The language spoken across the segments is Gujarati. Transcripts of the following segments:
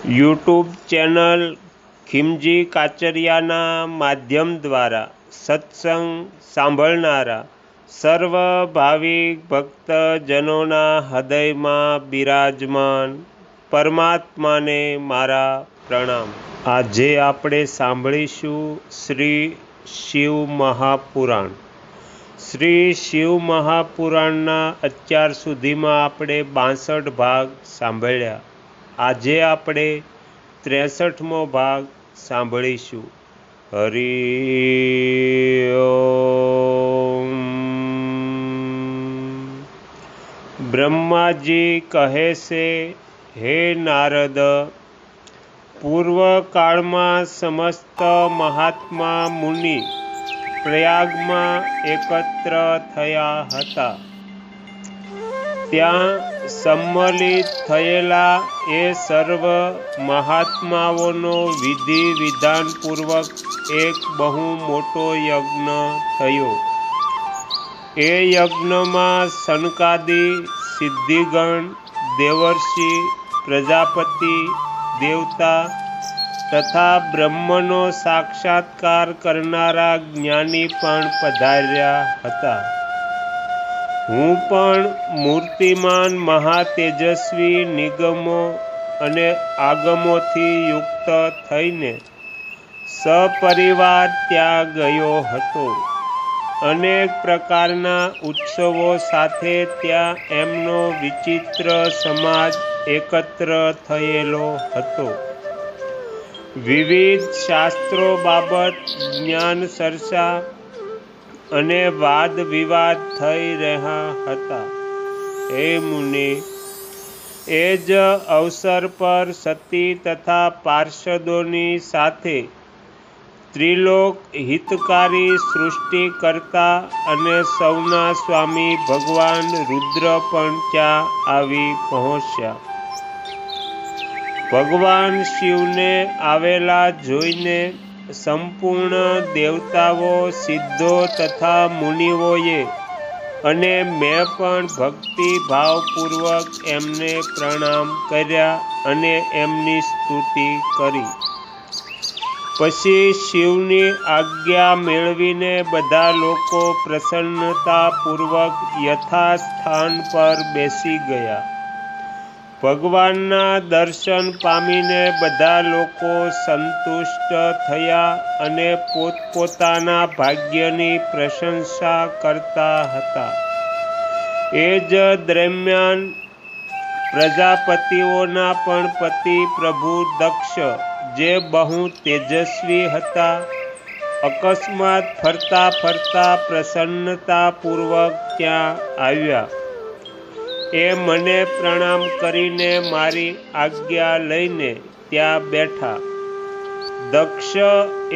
યુટ્યુબ ચેનલ ખીમજી કાચરિયાના માધ્યમ દ્વારા સત્સંગ સાંભળનારા સર્વ ભાવિક ભક્તજનોના હૃદયમાં બિરાજમાન પરમાત્માને મારા પ્રણામ। આજે આપણે સાંભળીશું શ્રી શિવ મહાપુરાણ। શ્રી શિવ મહાપુરાણના અત્યાર સુધીમાં આપણે 62 ભાગ સાંભળ્યા। આજે આપણે 63મો ભાગ સાંભળીશું। હરિ ઓમ। બ્રહ્માજી કહે છે, હે નારદ, પૂર્વકાળમાં સમસ્ત મહાત્મા મુનિ પ્રયાગમાં એકત્ર થયા હતા। ત્યાં સંમલિત થયેલા એ સર્વ મહાત્માઓનો વિધિ વિધાનપૂર્વક એક બહુ મોટો યજ્ઞ થયો। એ યજ્ઞમાં સનકાદિ સિદ્ધિગણ, દેવર્ષિ, પ્રજાપતિ, દેવતા તથા બ્રહ્મનો સાક્ષાત્કાર કરનારા જ્ઞાની પણ પધાર્યા હતા। હું પણ મૂર્તિમાન મહાતેજસ્વી નિગમો અને આગમોથી યુક્ત થઈને સપરિવાર ત્યાં ગયો હતો। અનેક પ્રકારના ઉત્સવો સાથે ત્યાં એમનો વિચિત્ર સમાજ એકત્ર થયેલો હતો। વિવિધ શાસ્ત્રો બાબત જ્ઞાન ચર્ચા અને વાદ વિવાદ થઈ રહ્યા હતા। હે મુનિ, એ જ અવસર પર સતી તથા પાર્ષદોની સાથે ત્રિલોક હિતકારી સૃષ્ટિ કરતા અને સૌના સ્વામી ભગવાન રુદ્ર પણ ત્યાં આવી પહોંચ્યા। ભગવાન શિવને આવેલા જોઈને સંપૂર્ણ દેવતાઓ, સિદ્ધો તથા મુનિઓએ અને મેં પણ ભક્તિ ભાવપૂર્વક એમને પ્રણામ કર્યા અને એમની સ્તુતિ કરી। પછી શિવની આજ્ઞા મેળવીને બધા લોકો પ્રસન્નતાપૂર્વક યથાસ્થાન પર બેસી ગયા। ભગવાનના દર્શન પામીને બધા લોકો સંતુષ્ટ થયા અને પોતપોતાના ભાગ્યની પ્રશંસા કરતા હતા। એ જ દરમિયાન પ્રજાપતિઓના પણ પતિ પ્રભુ દક્ષ, જે બહુ તેજસ્વી હતા, અકસ્માત ફરતા ફરતા પ્રસન્નતાપૂર્વક ત્યાં આવ્યા। એ મને પ્રણામ કરીને મારી આજ્ઞા લઈને ત્યાં બેઠા। દક્ષ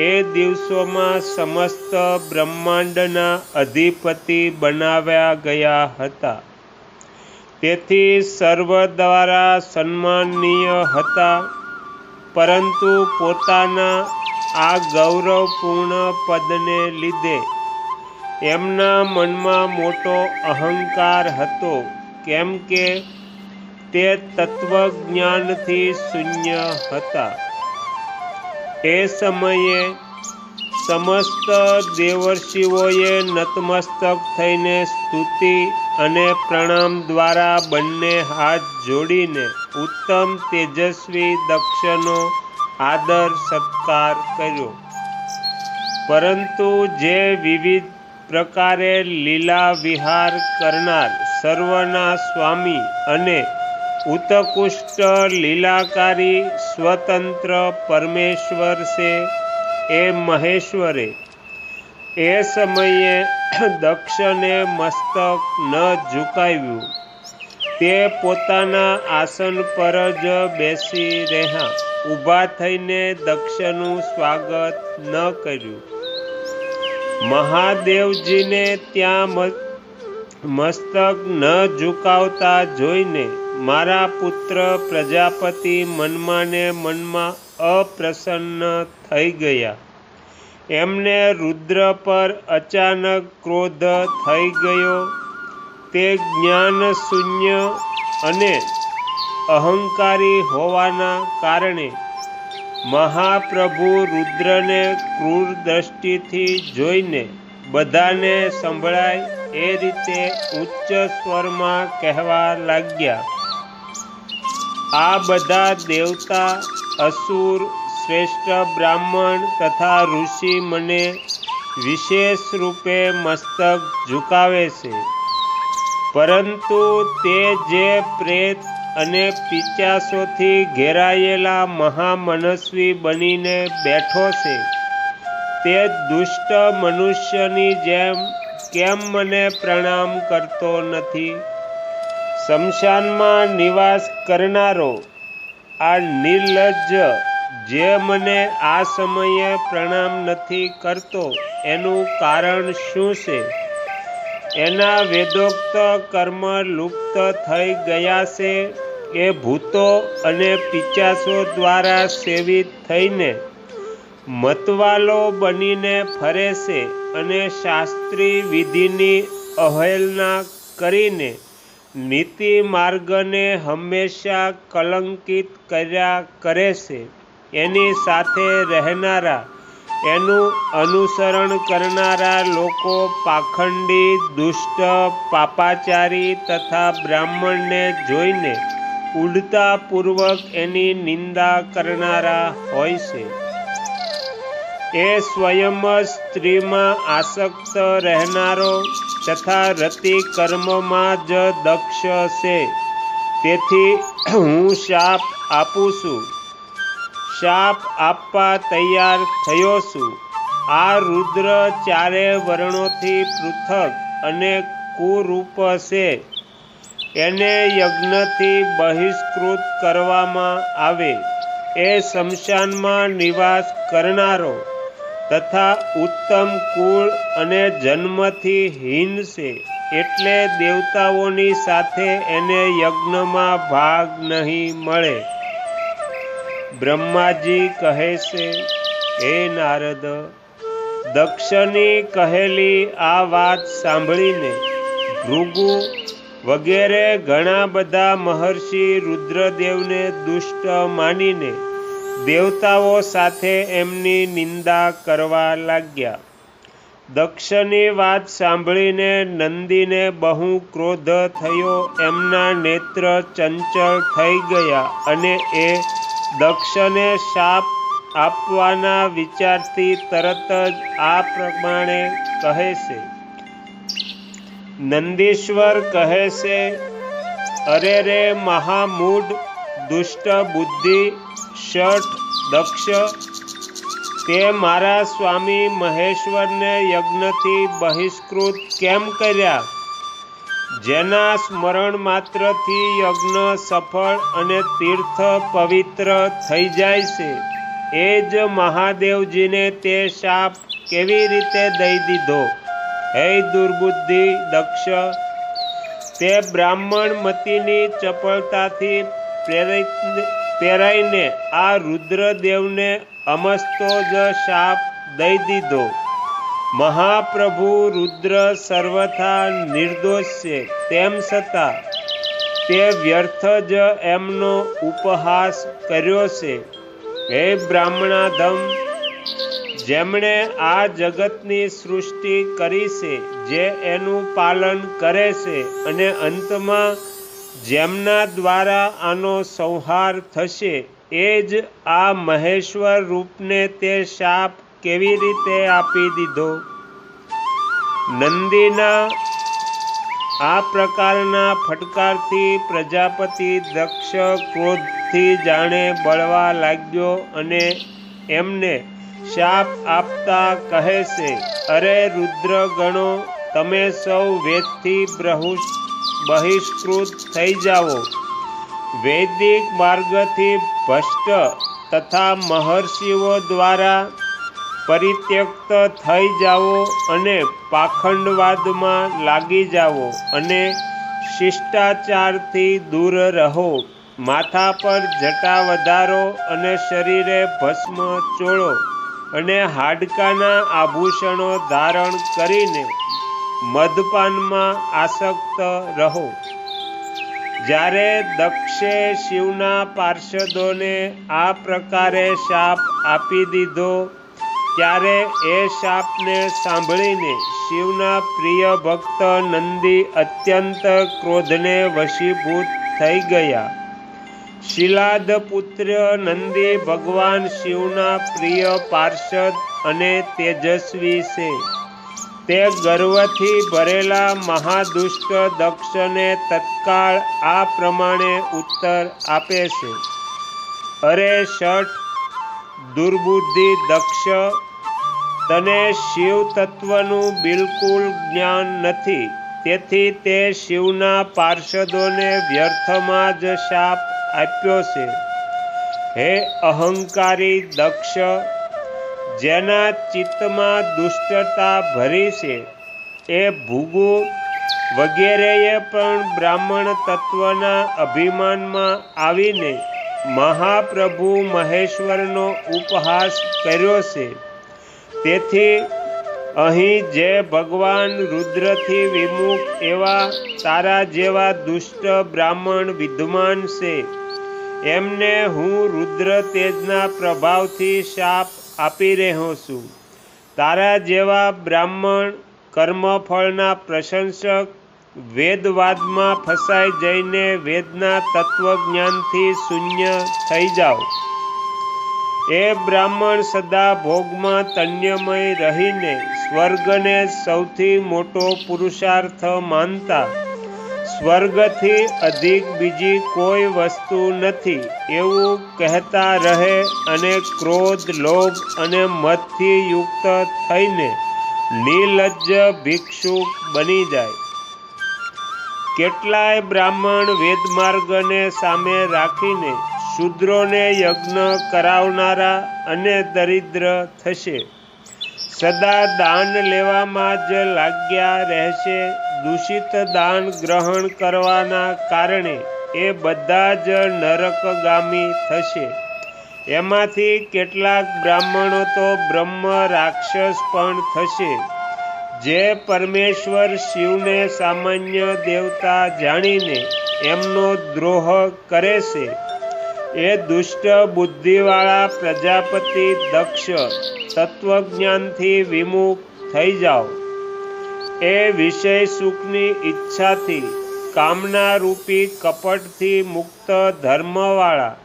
એ દિવસોમાં સમસ્ત બ્રહ્માંડના અધિપતિ બનાવ્યા ગયા હતા, તેથી સર્વ દ્વારા સન્માનનીય હતા। પરંતુ પોતાના આ ગૌરવપૂર્ણ પદને લીધે એમના મનમાં મોટો અહંકાર હતો, કેમ કે તે તત્વજ્ઞાનથી શૂન્ય હતા। એ સમયે સમસ્ત દેવર્ષિઓએ નતમસ્તક થઈને સ્તુતિ અને પ્રણામ દ્વારા બંને હાથ જોડીને ઉત્તમ તેજસ્વી દક્ષનો આદર સત્કાર કર્યો। પરંતુ જે વિવિધ પ્રકારે લીલા વિહાર કરનાર સર્વના સ્વામી અને ઉત્કૃષ્ટ લીલાકારી સ્વતંત્ર પરમેશ્વર છે, એ મહેશ્વરે એ સમયે દક્ષને મસ્તક ન ઝુકાવ્યું। તે પોતાના આસન પર જ બેસી રહ્યા, ઊભા થઈને દક્ષનું સ્વાગત ન કર્યું। મહાદેવજીને ત્યાં મસ્તક ન ઝુકાવતા જોઈને મારા પુત્ર પ્રજાપતિ મનમાં ને મનમાં અપ્રસન્ન થઈ ગયા। એમને રુદ્ર પર અચાનક ક્રોધ થઈ ગયો। તે જ્ઞાન શૂન્ય અને અહંકારી હોવાના કારણે મહાપ્રભુ રુદ્રને ક્રૂર દ્રષ્ટિથી જોઈને બધાને સંભળાય એ રીતે ઉચ્ચ સ્વરમાં કહેવા લાગ્યા, આ બધા દેવતા, અસુર, શ્રેષ્ઠ બ્રાહ્મણ તથા ઋષિ મને વિશેષ રૂપે મસ્તક ઝુકાવે છે, પરંતુ તે જે પ્રેત અને પિચાસોથી ઘેરાયેલા મહામનસ્વી બનીને બેઠો છે તે દુષ્ટ મનુષ્યની જેમ કેમ મને પ્રણામ કરતો નથી? શમશાનમાં નિવાસ કરનારો આ નિર્લજ્જ જે મને આ સમયે પ્રણામ નથી કરતો એનું કારણ શું છે? એના વેદોક્ત કર્મ લુપ્ત થઈ ગયા છે. એ ભૂતો અને પિચાસો દ્વારા સેવિત થઈને મતવાલો બનીને ફરે છે અને શાસ્ત્રી વિધિની અવહેલના કરીને નીતિ માર્ગને હંમેશા કલંકિત કર્યા કરે છે. એની સાથે રહેનારા, એનું અનુસરણ કરનારા લોકો પાખંડી, દુષ્ટ, પાપાચારી તથા બ્રાહ્મણને જોઈને ઉડતાપૂર્વક એની નિંદા કરનારા હોય છે. એ સ્વયં સ્ત્રીમાં આસક્ત રહેનારો તથા રતિ કર્મમાં જ દક્ષ છે. તેથી હું શાપ આપું છું, શાપ આપવા તૈયાર થયો છું. આ રુદ્ર ચારે વર્ણોથી પૃથક અને કુરૂપ છે. એને યજ્ઞથી બહિષ્કૃત કરવામાં આવે. એ શમશાનમાં નિવાસ કરનારો તથા ઉત્તમ કુળ અને જન્મથી હીન છે, એટલે દેવતાઓની સાથે એને યજ્ઞમાં ભાગ નહીં મળે. બ્રહ્માજી કહે છે, હે નારદ, દક્ષની કહેલી આ વાત સાંભળીને ભૃગુ વગેરે ઘણા બધા મહર્ષિ રુદ્રદેવને દુષ્ટ માનીને દેવતાઓ સાથે એમની નિંદા કરવા લાગ્યા. દક્ષની વાત સાંભળીને નંદીને બહુ ક્રોધ થયો. એમના નેત્ર ચંચળ થઈ ગયા અને એ દક્ષને શાપ આપવાના વિચારથી તરત જ આ પ્રમાણે કહે છે. નંદીશ્વર કહે છે, અરે રે મહામૂઢ, દુષ્ટ બુદ્ધિ, શઠ દક્ષ, તે મારા સ્વામી મહેશ્વરને યજ્ઞથી બહિષ્કૃત કેમ કર્યા? જેના સ્મરણ માત્રથી યજ્ઞ સફળ અને તીર્થ પવિત્ર થઈ જાય છે, એ જ મહાદેવજીને તે શાપ કેવી રીતે દઈ દીધો? હે દુર્બુદ્ધિ દક્ષ, તે બ્રાહ્મણ મતીની ચપળતાથી પ્રેરાઈને આ રુદ્રદેવને અમસ્તો જ શાપ દઈ દીધો. મહાપ્રભુ રુદ્ર સર્વથા નિર્દોષ છે, તેમ છતાં તે વ્યર્થ જ એમનો ઉપહાસ કર્યો છે. હે બ્રાહ્મણાધમ, જેમણે આ જગતની સૃષ્ટિ કરી છે, જે એનું પાલન કરે છે અને અંતમાં જેમના દ્વારા આનો સંહાર થશે, એ જ આ મહેશ્વર રૂપને તે શાપ કેવી રીતે આપી દીધો? નંદીના આ પ્રકારના ફટકારથી પ્રજાપતિ દક્ષ ક્રોધથી જાણે બળવા લાગ્યો અને એમને શાપ આપતા કહે છે, અરે રુદ્ર ગણો, તમે સૌ વેદથી બહિષ્કૃત થઈ જાઓ. વૈદિક માર્ગથી ભ્રષ્ટ તથા મહર્ષિઓ દ્વારા પરિત્યક્ત થઈ જાઓ અને પાખંડવાદમાં લાગી જાઓ અને શિષ્ટાચારથી દૂર રહો. માથા પર જટા વધારો અને શરીરે ભસ્મ ચોળો અને હાડકાના આભૂષણો ધારણ કરીને મદપાનમાં આસક્ત રહો. જ્યારે દક્ષે શિવના પાર્ષદોને આ પ્રકારે શાપ આપી દીધો ત્યારે એ શાપને સાંભળીને શિવના પ્રિય ભક્ત નંદી અત્યંત ક્રોધને વશીભૂત થઈ ગયા. શિલાદ પુત્ર નંદી ભગવાન શિવના પ્રિય પાર્ષદ અને તેજસ્વી છે. તે ગર્વથી ભરેલા મહાદુષ્ટ દક્ષને તત્કાળ આ પ્રમાણે ઉત્તર આપે છે. અરે શઠ દુર્બુદ્ધિ દક્ષ, તને શિવ તત્વનું બિલકુલ જ્ઞાન નથી, તેથી તે શિવના પાર્ષદોને વ્યર્થમાં જ શાપ આપ્યો છે. હે અહંકારી દક્ષ, જેના ચિત્તમાં દુષ્ટતા ભરી છે, એ ભૃગુ વગેરેએ પણ બ્રાહ્મણ તત્વના અભિમાનમાં આવીને મહાપ્રભુ મહેશ્વરનો ઉપહાસ કર્યો છે. તેથી અહીં જે ભગવાન રુદ્રથી વિમુખ એવા તારા જેવા દુષ્ટ બ્રાહ્મણ વિદ્યમાન છે, એમને હું રુદ્ર તેજના પ્રભાવથી શાપ આપી રહ્યો છું. તારા જેવા બ્રાહ્મણ કર્મફળના પ્રશંસક વેદવાદમાં ફસાઈ જઈને વેદના તત્વજ્ઞાનથી શૂન્ય થઈ જાઓ. એ બ્રાહ્મણ સદા ભોગમાં તન્યમય રહીને સ્વર્ગને સૌથી મોટો પુરુષાર્થ માનતા, સ્વર્ગથી અધિક બીજી કોઈ વસ્તુ નથી એવું કહેતા રહે અને ક્રોધ, લોભ અને મદથી યુક્ત થઈને નિર્લજ્જ ભિક્ષુક બની જાય. કેટલાય બ્રાહ્મણ વેદમાર્ગને સામે રાખીને શૂદ્રોને યજ્ઞ કરાવનારા અને દરિદ્ર થશે. સદા દાન લેવામાં જ લાગ્યા રહેશે. દૂષિત દાન ગ્રહણ કરવાના કારણે એ બધા જ નરકગામી થશે. એમાંથી કેટલાક બ્રાહ્મણો તો બ્રહ્મ રાક્ષસ પણ થશે, જે પરમેશ્વર શિવને સામાન્ય દેવતા જાણીને એમનો દ્રોહ કરે છે. એ દુષ્ટ બુદ્ધિવાળા પ્રજાપતિ દક્ષ, તત્વજ્ઞાનથી વિમુખ થઈ જાઓ. એ વિષય સુખની ઈચ્છાથી, કામના રૂપી કપટથી મુક્ત ધર્મવાળા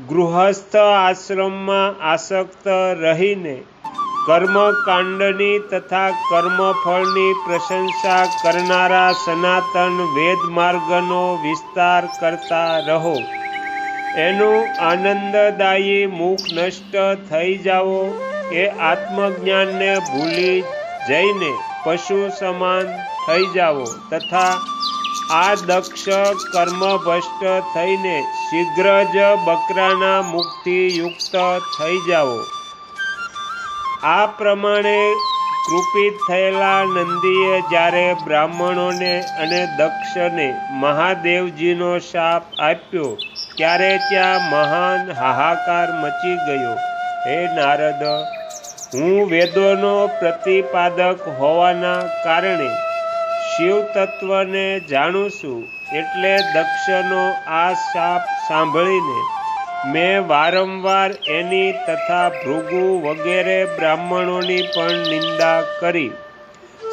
ગૃહસ્થ આશ્રમમાં આસક્ત રહીને કર્મકાંડની તથા કર્મફળની પ્રશંસા કરનારા સનાતન વેદમાર્ગનો વિસ્તાર કરતા રહો. એનું આનંદદાયી મુખ નષ્ટ થઈ જાઓ. એ આત્મજ્ઞાનને ભૂલી જઈને પશુ સમાન થઈ જાઓ તથા આ દક્ષ કર્મભ્રષ્ટ થઈને શીઘ્ર જ બકરાના મુખથી યુક્ત થઈ જાઓ. આ પ્રમાણે કૃપિત થયેલા નંદીએ જ્યારે બ્રાહ્મણોને અને દક્ષને મહાદેવજીનો શાપ આપ્યો ત્યારે ત્યાં મહાન હાહાકાર મચી ગયો. હે નારદ, હું વેદોનો પ્રતિપાદક હોવાના કારણે શિવ તત્વને જાણું છું, એટલે દક્ષનો આ શાપ સાંભળીને મેં વારંવાર એની તથા ભૃગુ વગેરે બ્રાહ્મણોની પણ નિંદા કરી.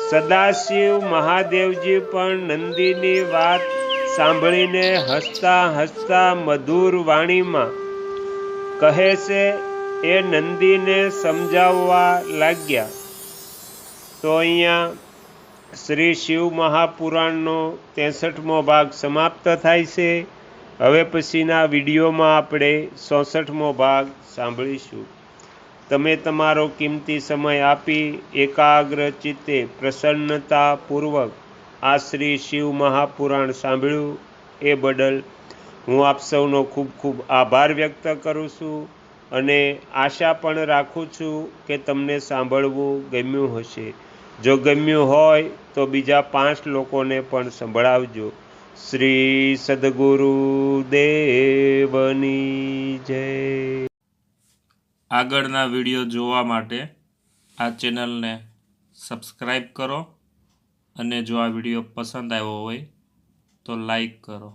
સદાશિવ મહાદેવજી પણ નંદીની વાત સાંભળીને હસતા હસતા મધુર વાણીમાં કહે છે, એ નંદીને સમજાવવા લાગ્યા. તો અહીંયા શ્રી શિવ મહાપુરાણનો 63મો ભાગ સમાપ્ત થાય છે. હવે પછીના વિડીયોમાં આપણે 64મો ભાગ સાંભળીશું. તમે તમારો કિંમતી સમય આપી એકાગ્ર ચિત્તે પ્રસન્નતાપૂર્વક આ શ્રી શિવ મહાપુરાણ સાંભળ્યું એ બદલ હું આપ સૌનો ખૂબ ખૂબ આભાર વ્યક્ત કરું છું અને આશા પણ રાખું છું કે તમને સાંભળવું ગમ્યું હશે. જો ગમ્યું હોય તો બીજા 5 લોકોને પણ સંભળાવજો. શ્રી સદગુરુદેવની જય. આગળના વિડીયો જોવા માટે આ ચેનલને સબસ્ક્રાઈબ કરો અને જો આ વિડીયો પસંદ આવ્યો હોય તો લાઈક કરો.